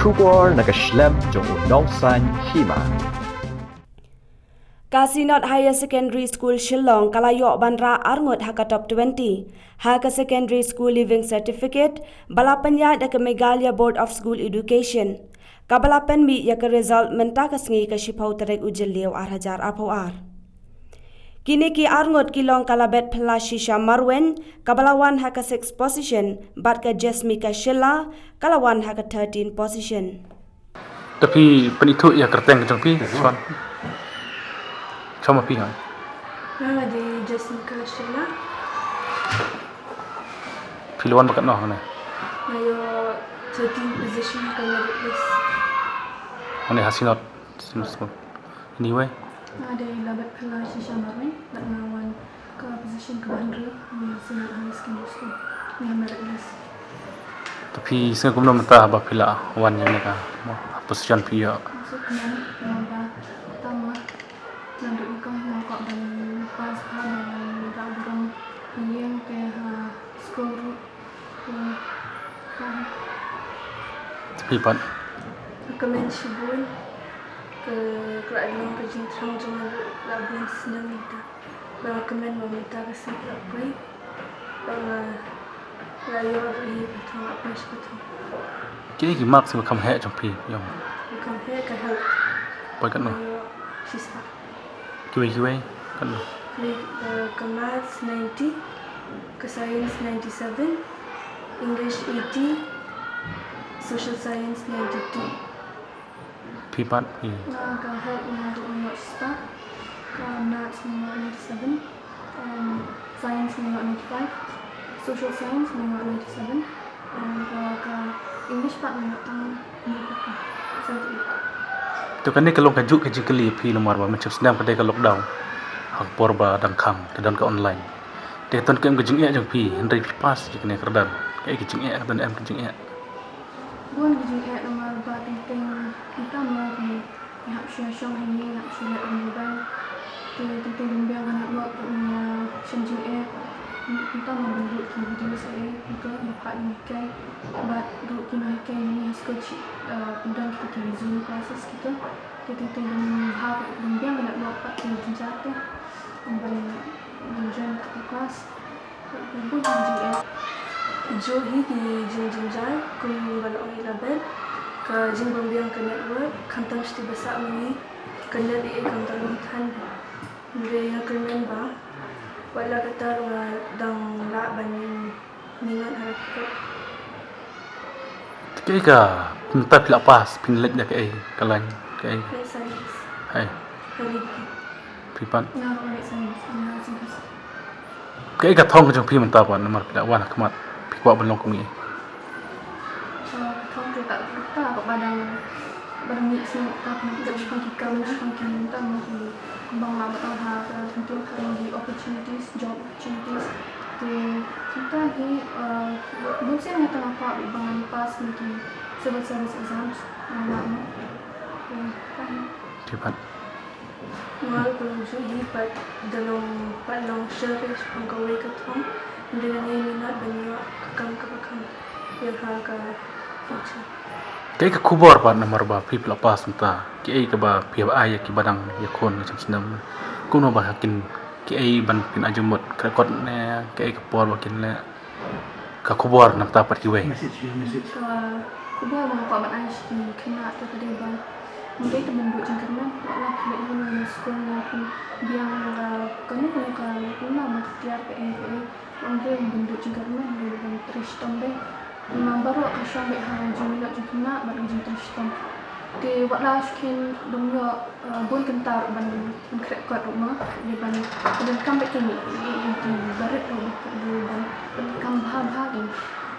Kubor nakaslem jong udongsan hima. Kasinot Higher Secondary School Shillong kalayok bandra arngut haka top 20 haka secondary school living certificate balapanya da ke Meghalaya Board of School Education kabalapan mi ya ke result menta kasngi ke shipau terek ujil liu arhajar apawar. Kini ki arngut kilong kalabet pelas shisha marwen kabalawan haka 6 position bat ke Jasmika Shilla kalawan haka 13 position. Tapi penitu ya kerteng kecong pi suan. Cuma pi kan. Nama di Jasmika Shilla. Piluan bakat noh mana. Ayo 13 position ke merit list. Mana hasinot semua. Anyway. Ada labat pelas shisha marwen nak ngawan ke position ke bandri di Senat High Secondary School. Ni merit list. Tapi saya kumno mentah bah pila wan yang neka position pia. Masuk keman nombor pertama nanduk ikong ngakak dan pas dan dalam yang ke skor Tapi pan kemen shibun ke keadaan ke jintrang jangan labun senang minta bahwa kemen meminta kesan apa bahwa layu beri betul apa betul kini gimak sih bekam hek jong pi yang bukan he ke help bakat noh. sisa Kiwe kan noh. ke maths 90 ke science 97 English 80 social science 92 Pi pan pi. ke help untuk nomor sisa ke maths nomor 97 science nomor 95 social science nomor 97 dan ke English part nomor 78 Tu kan ni kalau kajuk keli pi nomor ba macam senam kedai ke lockdown. Hak porba dang kham kedan ke online. Dia ton kem kejing jong pi hendai pi pas je kena kerdan. Kai kejing kedan em kejing bukan kejadian nomor penting kita mau di hak syaisyong ini hak syaisyong umban penting lumbiang kan buat punya shenjing kita mau bentuk di video saya juga dapat memakai buat bentuk memakai ini hasil dan kita di zoom classes kita penting hak lumbiang kan buat pak di jenjata umban jenjata kelas bukan kejadian जो ही की जिन जाए कुल वालों की लबेर का जिन बम्बियों का नेटवर्क खंतम स्टी बसा मनी कन्या दी एक खंतम थान वे यहाँ करने बा वाला कतार वाला दंग ला बनी निंगन हरकत Kai ka minta pila pas pinlek dak kai kalan kai. science Hai religi pi pan. nah science analysis Kai ka thong jong pi mentah pan nomor pila wan kemat. Pi kwa belong kumi. thông từ tạo ta của ban nghị sinh ta cũng được con kỳ cao nữa con kỳ ta muốn thì bằng làm tao hà thông tin khởi đi opportunities job opportunities thì chúng ta thì đúng sẽ người ta học bị bằng pass thì civil service exams làm Pi pan. Mal belum jadi dalam service pengkawai ketong dengan yang minat banyak kekang yang harga future. Kai ka kubor pan nomor ba pi pila pas mentah. Kai ka ba pi ba ay ki badang yakon macam senam. Kuno ba hakin kai ban pin ajumut krekot ne kai ka por ba kin le ka kubor nam ta pat ki we. Kuba mga paman ayos di kena tu tadi bang. Mungkin itu bentuk jengkerman, lah kena ini sekolah pun biang kanu kuna matiar PE mungkin bentuk jengkerman dengan tristom deh. Baru kasih ambil hal jumlah jengkerman baru jeng tristom. Di waktu skin dunia bun kentar ban krekot rumah di ban dan kambek ini di barat ban kambah ini.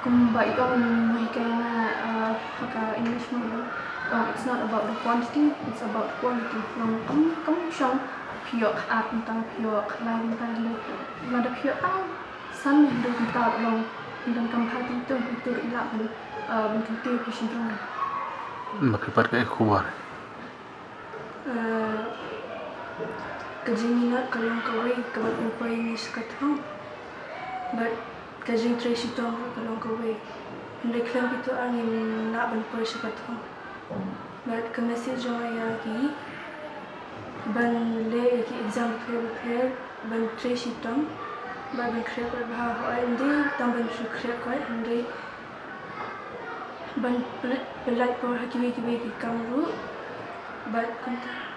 Kumbai orang mereka pakai English mula. It's not about the quantity, it's about the quality. Kamu syang piok tentang piok lain tentang ada piok tang san yang dah kita long dan kampati itu ilah bentuk passion drone. Makipat kai kubor. Kejenginat kalau kawai kawan upaya ini sekatang, but kajeng tracy tong kalau kawai Hindi klaim itu angin nak ban persiapan tu. But kena si joya ki ban le ki exam prepare ban trace itam ban krep bah hoy hindi tam ban su krep hoy hindi ban pelai por hakiwi ki kamru but kunta